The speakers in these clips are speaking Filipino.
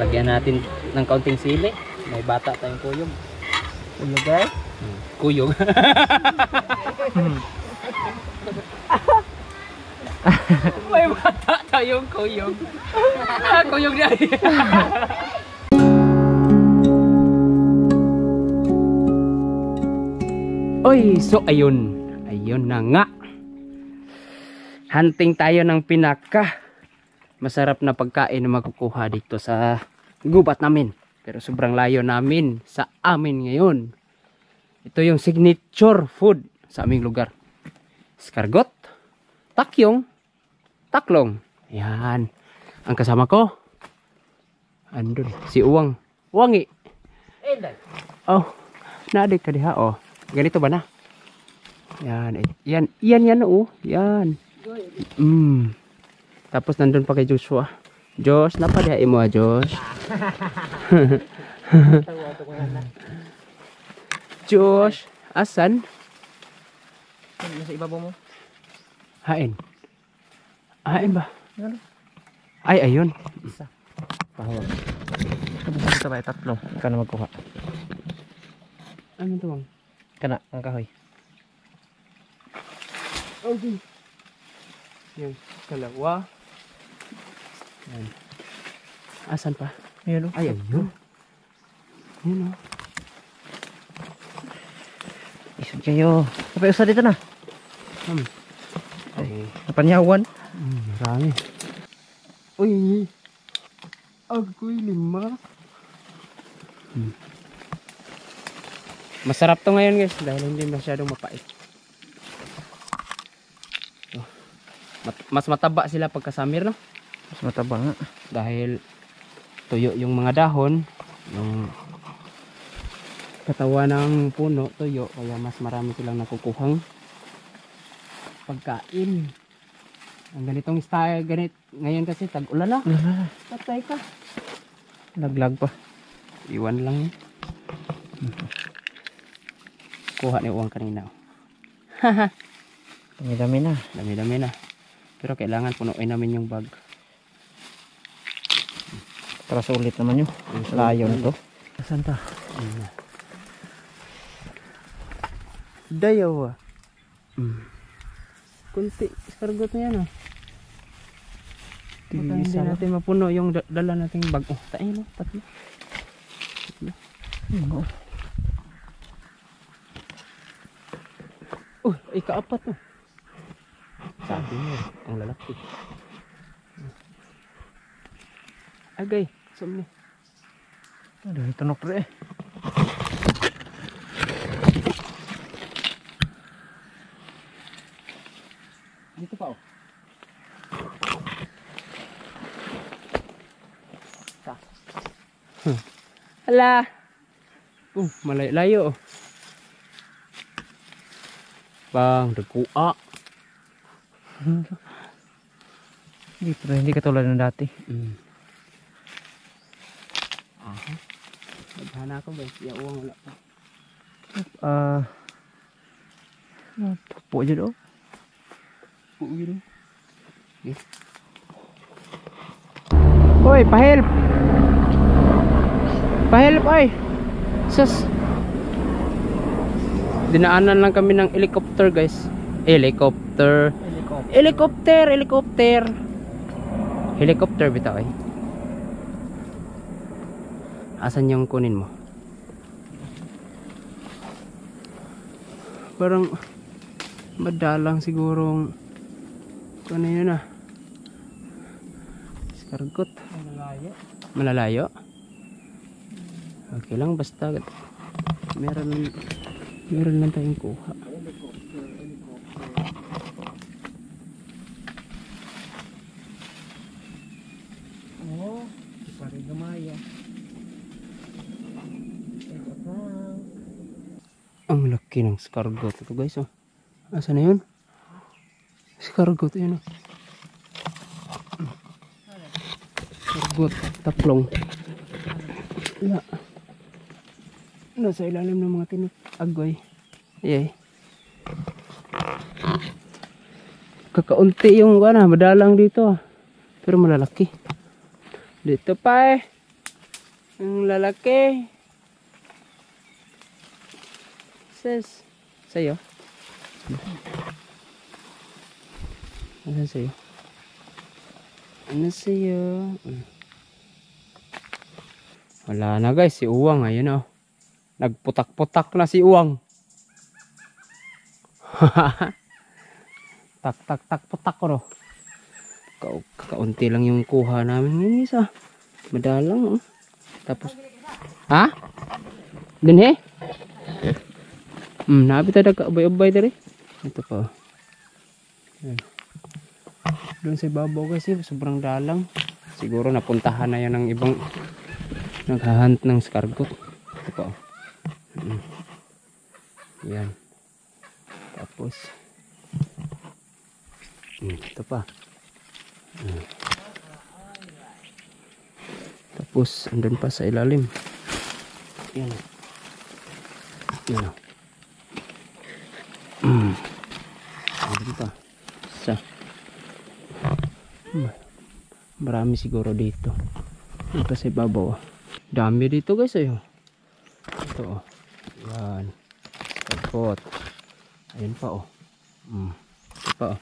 Lagyan natin ng kaunting sili. May bata tayong kuyog. Kuyog eh? Kuyog. May bata tayong kuyog. Kuyog na. Oy, so ayun. Ayun na nga. Hunting tayo ng pinaka masarap na pagkain na makukuha dito sa gubat namin. Pero sobrang layo namin sa amin ngayon. Ito yung signature food sa aming lugar. Escargot, takyong, taklong. Yan. Ang kasama ko, andun, si Uwang. Uwangi. Oh, naadik ka diha, oh. Ganito ba na? Yan, yan, oh. Yan. Tapos nandun pa kay Joshua. Josh, napadihain mo Josh. Josh, asan? Nasa ibabaw mo. Hain. Hain ba? Ay, ayun. Isa. Pahawag. Tapos ito ba? Tatlo. Ikaw na magkuha. Ano ito bang? Kana, ang kahoy. Okay. Yan, kalawa. Yan. Asan pa? Ayun o. Ay, ayun. Ayun o. Isod kayo. Kapag usa dito na. Okay. Napanyawan. Marami. Uy. Agoy, 5. Masarap to ngayon guys. Dahil hindi masyadong mapait. Mas mataba sila pagkasamir, no? Mas mataba nga. Dahil tuyo yung mga dahon, yung katawan ng puno tuyo, kaya mas marami silang nakukuhang pagkain. Ang ganitong style, ngayon kasi tag-ulan na. Patay ka. Laglag pa. Iwan lang yun. Kuha ni Uwang kanina. Dami-dami na. Dami-dami na. Pero kailangan punuin namin yung bag. Para sulit naman yun. Layo nito. Saan ta? Dayaw ah. Kunti. Escargot na yan ah. Baka hindi natin mapuno yung dala nating bag. Oh, tayo no. Tatlo. Ikaapat oh. Sabi mo, ang lalaki. Agay, sumli. Aduh, tunok rin eh. Dito pa oh. Hala. Malayo oh. Bang, dagkua. Hindi katulad ng dati. Naghahanap ko ba? Yung Uwang wala pa. Po dyan oh. Po dyan. Okay. Hoy, pa-help! Pa-help ay! Sus! Dinaanan lang kami ng helicopter guys. Helicopter bitaw eh. Asan yung kunin mo? Parang madalang sigurong kunin yun ah. Escargot. Malalayo. Okay lang basta meron lang tayong kuha. Ang laki ng escargot ito guys oh. Asa na yun? Escargot yun oh. Escargot, taklong. Yeah. Nasa ilalim ng mga tinik agoy. Yeah. Kakaunti yung madalang dito. Pero malalaki. Dito pa eh. Ang lalaki. Sis. Sa'yo? Ano sa'yo? Ano sa'yo? Wala na guys, si Uwang. Ayun oh. Nagputak-putak na si Uwang. Tak putak ko no. Kaunti lang yung kuha namin ngayon isa. Madalang oh. Tapos ha? Din nabi tayo nagkaabay-abay dere. Ito pa. Yan. Doon sa ibabaw kasi sobrang dalang. Siguro napuntahan na yan ng ibang naghahunt ng escargot. Ito pa. Yan. Tapos ito pa. Tapos andun pa sa ilalim. Yan. Yan. Andun pa. Isa. Marami siguro dito. Ano pa sa ibabaw. Dami dito guys ayo. Ito oh. Yan. Escargot. Ayun pa oh. Ito pa oh.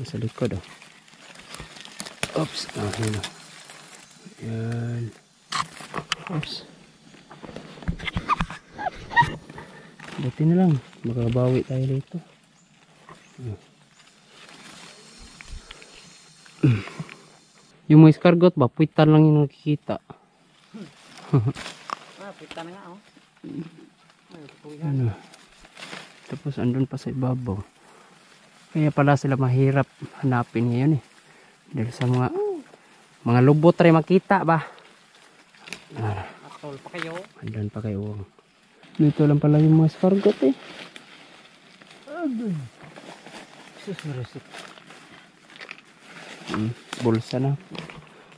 Sa likod oh. Oops. Ayun oh. Yan. Oops. Buti na lang. Makabawi tayo dito. Yung mga escargot ba, puwitan lang yung nakikita. Puwitan na nga oh. Ano? Tapos andun pa sa ibabaw. Kaya pala sila mahirap hanapin ngayon eh. Dahil sa mga lubot rin makita ba. Atol pa kayo. Andun pa kayo. Dito lang pala yung mga escargot eh. Sus meresip. Bulsa na.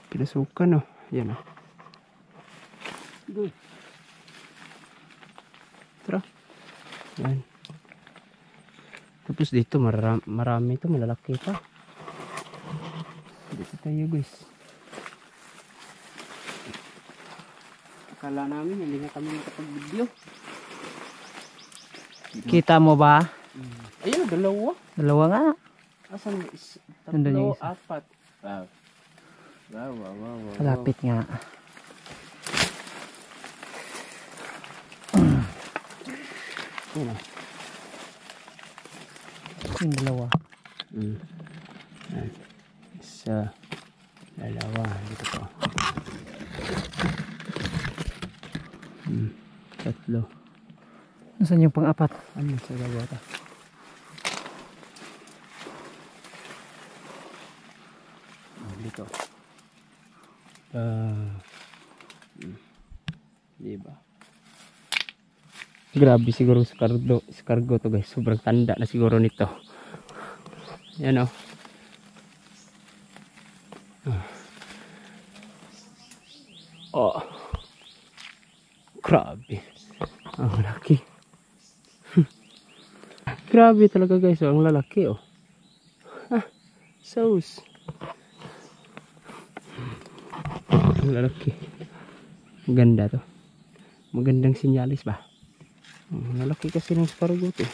Pinasukan oh. Yan oh. Tara. Yan. Tapos dito marami ito. Malalaki pa. Dito tayo guys. Akala namin hindi na kami nakapag-video. Kita mo ba? Ayun, dalawa. Dalawa nga. Asan Nandun yung tatlo, isa. apat. Wow. Malapit nga. Yun oh. Yung dalawa. Isa. Dalawa. Dito po. Tatlo. Nasaan yung pang-apat? Ano sa dalawa ta? Dito. Diba? Grabe siguro escargot to guys. Sobrang tanda na siguro nito. Yan oh. Oh. Grabe. Ang laki. Grabe talaga guys. Ang lalaki oh. Sauce. Ang lalaki. Ganda to. Magandang sinyalis ba? Ang lalaki kasi ng escargot eh.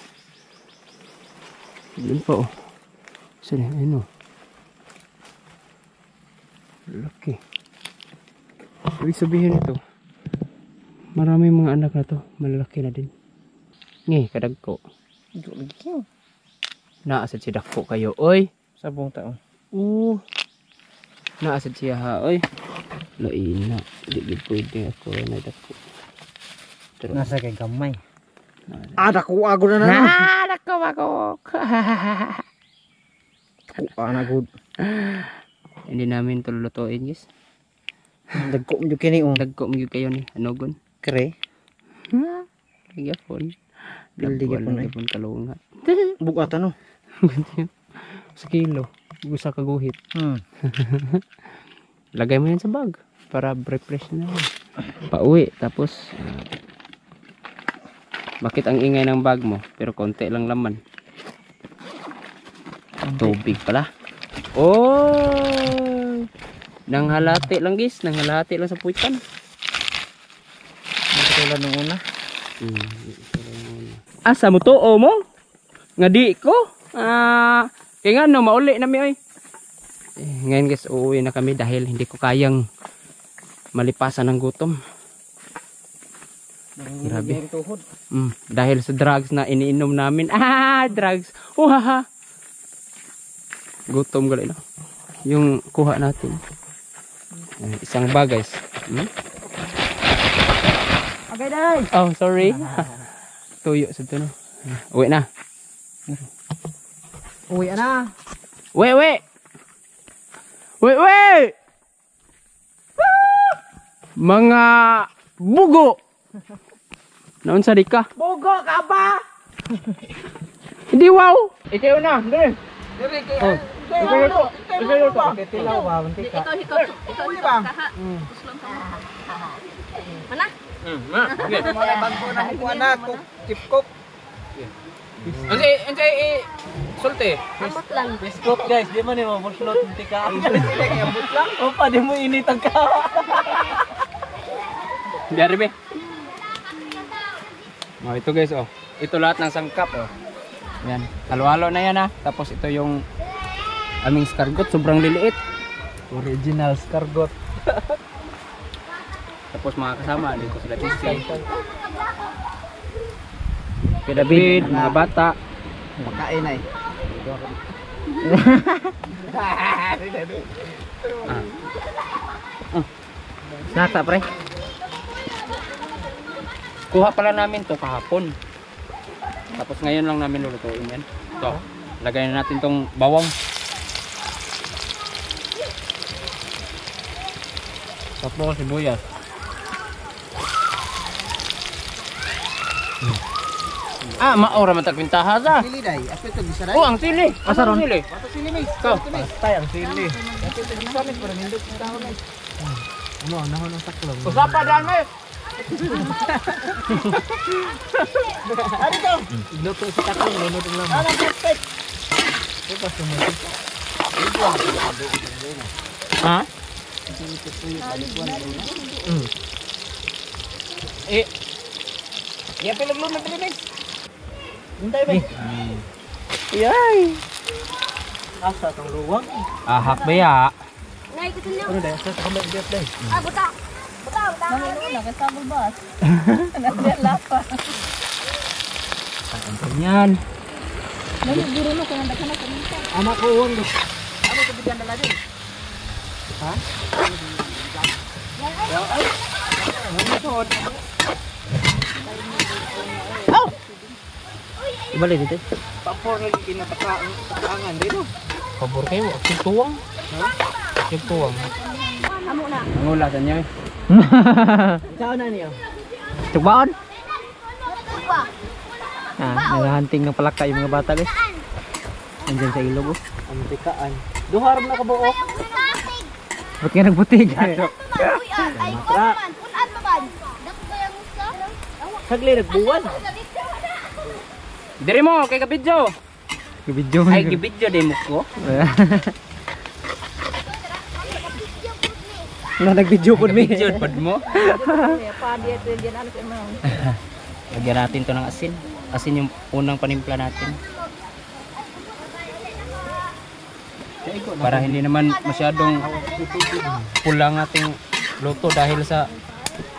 Yun pa oh. Saan yan? Ayun oh. Lalaki. Ibig sabihin ito. Maraming mga anak na to. Malalaki na din. Ngayon, kadagko. Naasad si Dakko kayo, oy. Sabong taon. Naasad siya ha, oy. Laina. Hindi pwede ako na Dakko. Nasa kay gamay. Dako ago na na. Dako ako. Good. Hindi namin tululutuin, guys. Dagko mo kini oh. Dagko mo kayo ni Anogon. Kre. Ligapon. Bildi gyapon ay. Ligapon kalungat. Bugat ano? Sa kilo. Gusa ka guhit. Hmm. Lagay mo yan sa bag para refresh na. Pauwi tapos bakit ang ingay ng bag mo pero konti lang laman? Tubig pala. Oh! Nanghalati lang guys, nanghalati lang sa puwitan. Tulad nung una. Asa mo to o mo? Nga di ko? Kaya nga no, mauli na mi oy. Ngayon guys, uuwi na kami dahil hindi ko kayang malipasan ng gutom. Grabe. Dahil sa drugs na iniinom namin. Drugs. Haha. Gutom gali no. Yung kuha natin. Isang bag guys. Okay, day. Oh, sorry. Tuyo sa ito no. Uwi na. Uwi na. Wait. Mga bugo. Naon sa di ka? Bugo ka ba? Hindi wow. Ikaw na. Dire. Oh. Ikaw to. Tilaw ba? Mantika. Ikaw ba? Mana? Mga bangko na kuha na. Chipkok. Anjay sulti. Amot lang. Biskop guys. Di mo ni mo buslot. Mantika. Ambot lang. Opa, di mo init ang kawa. Biar be. Oh, ito guys oh. Ito lahat ng sangkap oh. Yan. Halo-halo na yan Tapos ito yung aming escargot, sobrang liliit. Original escargot. Tapos mga kasama dito sila Tisi. Kay David, mga bata. Pakain ay. Nata pre. Kuha pala namin to kahapon. Tapos ngayon lang namin lulutuin yan. Ito, lagay na natin tong bawang. Tapos sibuyas. Maora man tagpintaha sa. Sili day. Ato ito bisaray. Oh, ang sili. Asa ron? Sili. Ato sili mis. Ikaw. Patay ang sili. Ato ito bisaray para nindot sa tao guys. Ano, nahon ang saklong. Usapa dami. Ano to? Luto sa taklong, lunod ang laman. Ano perfect? Ito sumunod. Ha? Iya pinaglunod din eh. Hintay ba? Yay. Asa tong luwag? Ahak ba ya? Nay, gusto niyo? Ano dahil? Sa kamay diyan dahil. Buta. Yan. Anak ko uwan guys. Ano ito bigyan dala din? Ha? Ibalik dito. Papor lagi kinatakaan dito. Pabor kayo, tuwang. Tuwang. Amo na. Ngula sa niyo. Saan na niyo? Tugbaon. Ba. Naghahunting ng palaka yung mga bata guys. Andyan sa ilog oh. Ang tikaan. Duhar na kabuok. Ba't nga nagbutig? Ay, ko man. Punan mo man. Dako ba yung gusto? Sagli nagbuwan. Diri mo kay kabidyo. Video mo. Ay gibidyo din mo ko. Ano nag-video po mi? Video pod mo. Lagyan natin to ng asin. Asin yung unang panimpla natin. Para hindi naman masyadong pulang ating luto dahil sa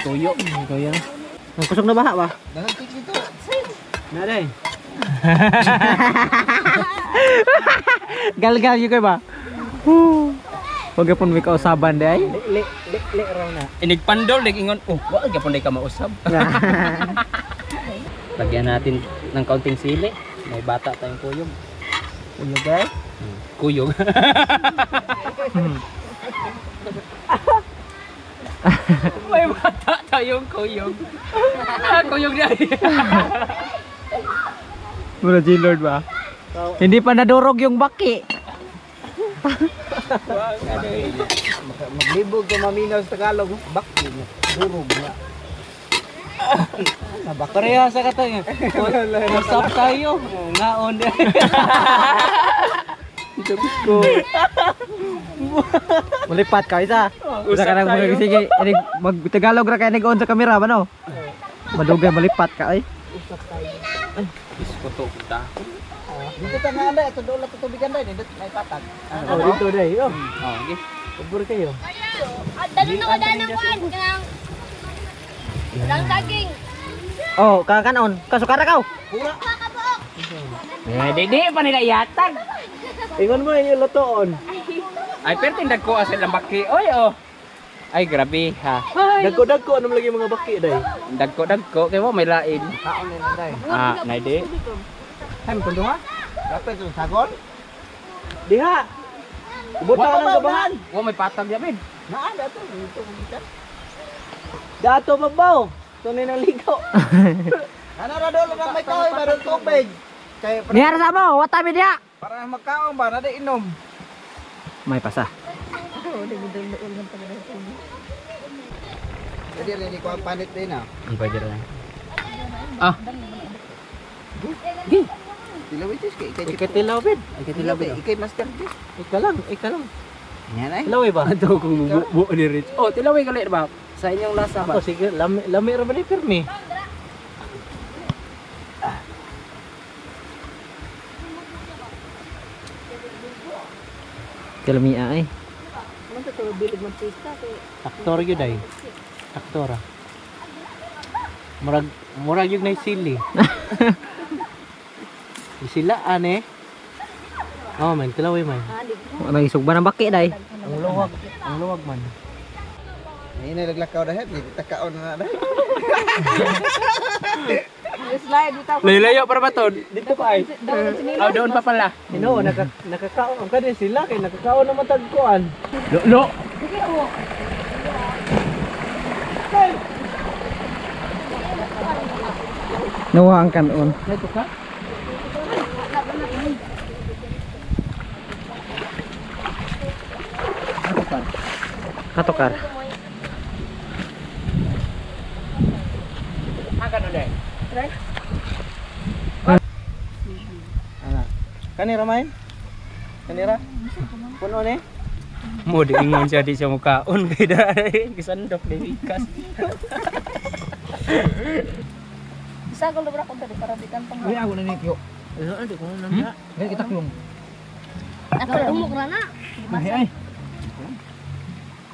tuyo. Tuyo. Ang kusog na baha ba? Dagantik dito. Naday. Gal-gal yun kayo ba? Huwag ka pun may kausaban di ay. Le raw na. Inigpandol, ingon, wag yapon ka mausab. Lagyan natin ng kaunting sili. May bata tayong kuyog. Kuyog ay? Kuyog. May bata tayong kuyog. Kuyog na. Mura G-Lord ba? Hindi pa nadurog yung baki. Maglibog ka maminaw sa Tagalog. Bakit? Durog na. Pareha sa katay. Usap tayo. Ngaon. Mulipat ka isa. Usa ka nang sige, mag-Tagalog ra kay nag-on sa kamera ba no? Madugay malipat ka ay. Iskoto kita. Dito ta nga anda, ito doon lang tutubigan dai, dito may patag. Oh, dito dai. Oh. Oh, okay. Kubur kayo. Dalo na wala ng kwan. Kanang... Lang saging. Oh, kakanon. Kasukara ka. Kakabuok. Di pa nila ihatag. Ingon mo yung lutoon. Ay, pero tindag ko asal ng baki. Oy, oh. Ay, grabe ha. Dagko-dagko ano lagi mga baki dai. Dagko. Kaya mo, may lain. Kaon nila dai. Ah, naidi. Ay, magkundo nga. Dapat yung sagon. Diha. Buta ng gabahan. Wa may patag yamin. Naa dato dito kita. Dato babaw. Tunay ng ligaw. Ano ra doon lang may kaoy ba doon tubig. Kay Niyara sa mo, watabi diha. para magkaon ba na inom. May pasa. Jadi rin ko ang panit din ah. Ang pwede rin. Ah, Tilawitis kay ikay. Ikatilaw bid. ikatilaw ba? Ikay master di. Ika lang. Yan ay. Tilaw ba? Ato kung buo ni Rich. Oh, tilaway ka ba? Sa inyong lasa ba? Ako sige, lami ra ba ni pirmi? Kalmia ay. Aktor yun ay. Aktora. Murag yung na sili. Sila ane. Oh, man, tilaway man. May sugba ng baki day. Ang luwag man. Ini naglakaw dahet, takaon na dahet. Layo para ba to? Dito pa ay. Oh, doon pa pala. Ino, nakakaon ka din sila kay nakakaon naman tagkuan. Lo. Nawa ang kanon. Ito ka? Katokar. Hakan ulit. Kanira main? Kanira? Puno ni? Mo di ingon siya di siya mukaon kay dai gisandok di ikas. Isa ko lubra ko dari para bikan pang. Ay ako na ni kyo. Ano ko na na. Gay kita klong. Ako umok ra na. Ay ay.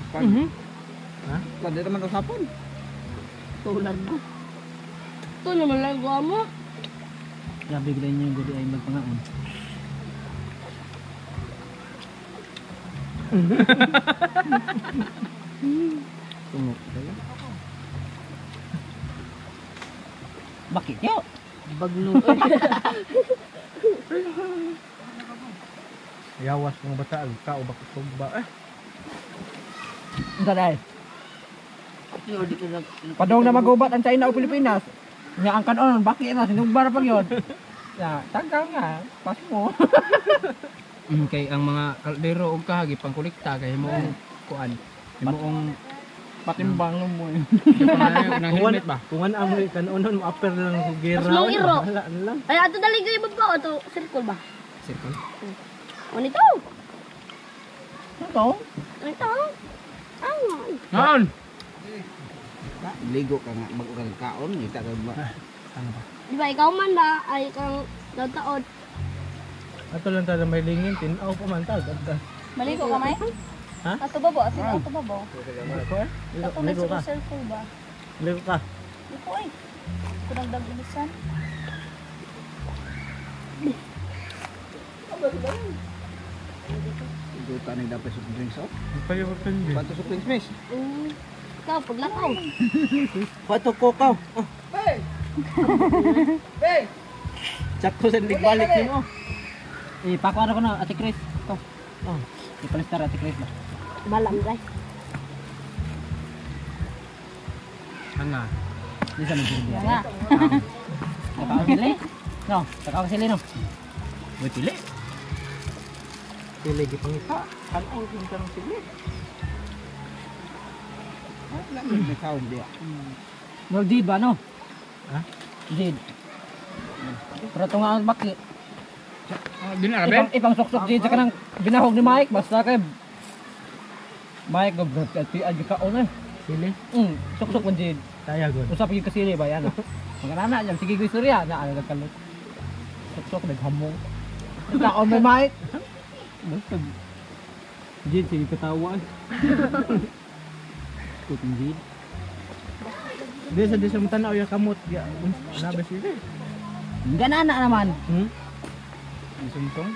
Ha? Pwede naman ang sapon. Tulag mo. Ito naman lang gawa mo. Grabe gid niyo gudi ay magpangaon. Tumok kayo. Bakit yo? Bagno. Yawas mga bata ka o bakit sugba eh. Unsa dai? Padong na magubat ang China o Pilipinas. Nya ang kanon baki na sinugbar pa gyud. Ya, tangkal nga, pas mo. Kay ang mga kaldero og kahagi pangkolekta kay mo kuan. Imong Patimbang mo. nang helmet ba? Kung ano ang kanon mo upper lang sa gira. Mas mong iro. Wala na lang. Ay ato dali kayo baba ato circle ba? Circle. Ano ito? Ito. Ito. Ang. Ngon. Ligo ka nga mag-ugang kaon, kita ka ba? Di ba ikaw man ba ay kang taon? Ato lang tayo may lingin, tinaw pa man tayo. Maligo ka may? Ha? Ato babo, ato babo. Ligo ka? Ako may Ligo ka? circle ba? Ligo ka? Liko ay. Kunang dag-ilisan. Igutan ni dapat sa drinks oh. Payo pa pindi. Bato sa drinks miss. Ikaw, paglakaw. Pato ko ka. Hey! Hey! Sakto sa balik nimo. Ipakuan ko na Ate Chris. Ito. Oh. Ipalistar Ate Chris ba? Balam guys. Hanga. Di sa nagdiri. Nga. Takao sili. No, takao sili no. May pili. Sili gipang isa. Kanaw din karong sili. Wala may kaon dia. No did ba no? Ha? Did. Pero ito nga ang baki. Di na rabe. Ibang sok-sok did sa kanang binahog ni Mike basta kay Mike gobot at adi kaon eh. Sili. Sok-sok man jid. Kaya gud. Usap yung kasili ba yan? Mga yan, sige ko istorya na ano nagkalut. Sok-sok naghamong. Na on my mic. Jid, sige katawan. Kuting jid. Di sa di sa tanaw ya kamot ya. Nabe sila. Ganana naman. Sumpong.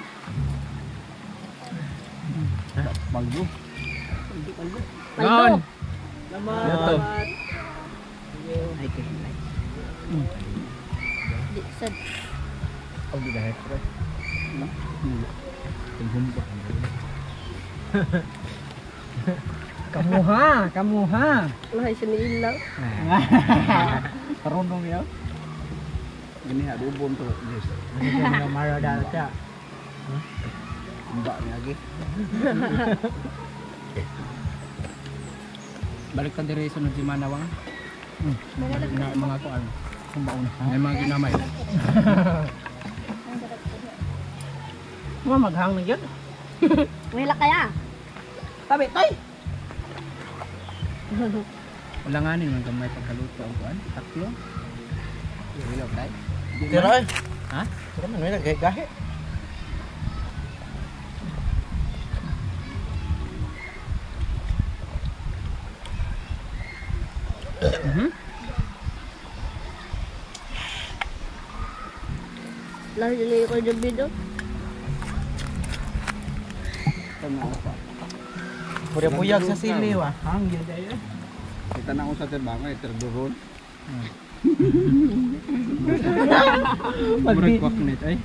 Bago. Paldo. Dato. Ay kay. Di sad. Ang gidahet pre. Tumhumba. Kamuha. Lahay siya ni ilaw. Karunong yaw. Gini ha dubon to. Yes. Ano mara dala siya. Mbak ni lagi. Balik ka dire sunod si Manawang. Mga kuan. Kumbaon. May mga ginamay. Mo maghang na gyud. Wala kaya. Tabi, tay. Wala nga man gamay pagkaluto ang kuan. Taklo. Ilaw tay. Tira eh. Ha? Tira man wala gahe. Lahay siya ni ko yung video. Puyag sa sili wa. Hang gyud ay. Kita na ko sa tibang ay terduron. Murag kwak net ay.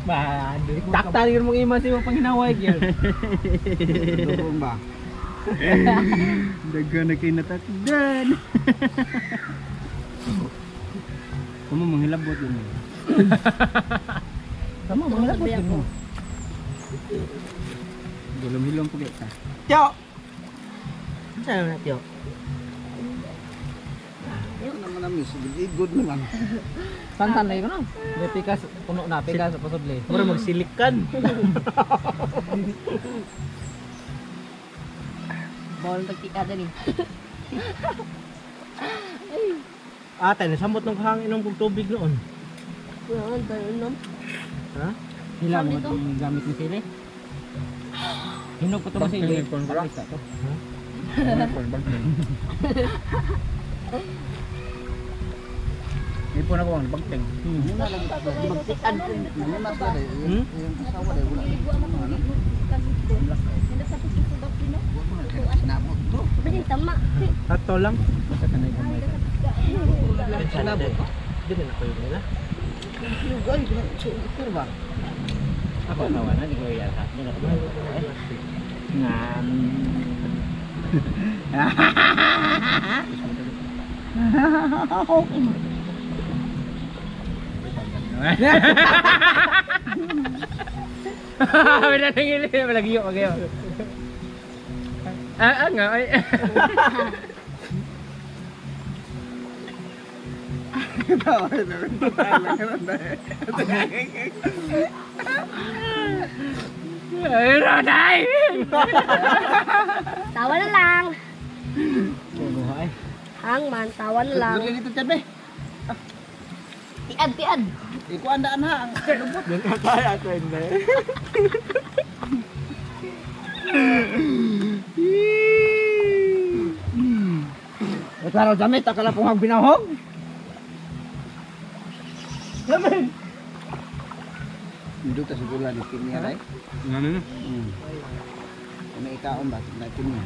Ba, takta ni mong ima si mo panghinaway gyud. Terduron ba? Daga na kay natakdan. Kamu manghilabot yun. Tama mga labot gyud mo. Gulong-hilong po kita. Tiyo. Saan na tiyo? Ano naman namin good naman. Santan na yun no? May pikas, puno na, pikas sa pasudli. Mura magsilikan. Bawal pagtikada ni. Ate, nasambot ng hangin ng tubig noon. Yan, tayo nom. Ha? Hila mo Dito. itong gamit ni Sili. Hinog ko ito kasi Bangkeng, yung pangkakita to. Hindi po nakuha ang bagteng. Magtikan ko. Muna sila deh. Yung asawa deh wala. Sinabot to. Pwede tama. Tato lang. Basta ka na yung gamay ka. Sinabot. Dili na ko yun nila. Lugay, ito ba? Ako tawanan, hindi ko yata. Hindi na Wala nang ili, malagiyo, magayo. Nga, ay. Ay, Roday! Tawa na lang. Buhay. Hang man, tawa na lang. Dili dito tiyan be. Tiad. Iku andaan ha ang lubot. Kaya ko hindi. Klaro damit, akala pong hang binahog. Lamin. Dito sa gula di kini ay. Ano na? Kami ikaon ba na kini.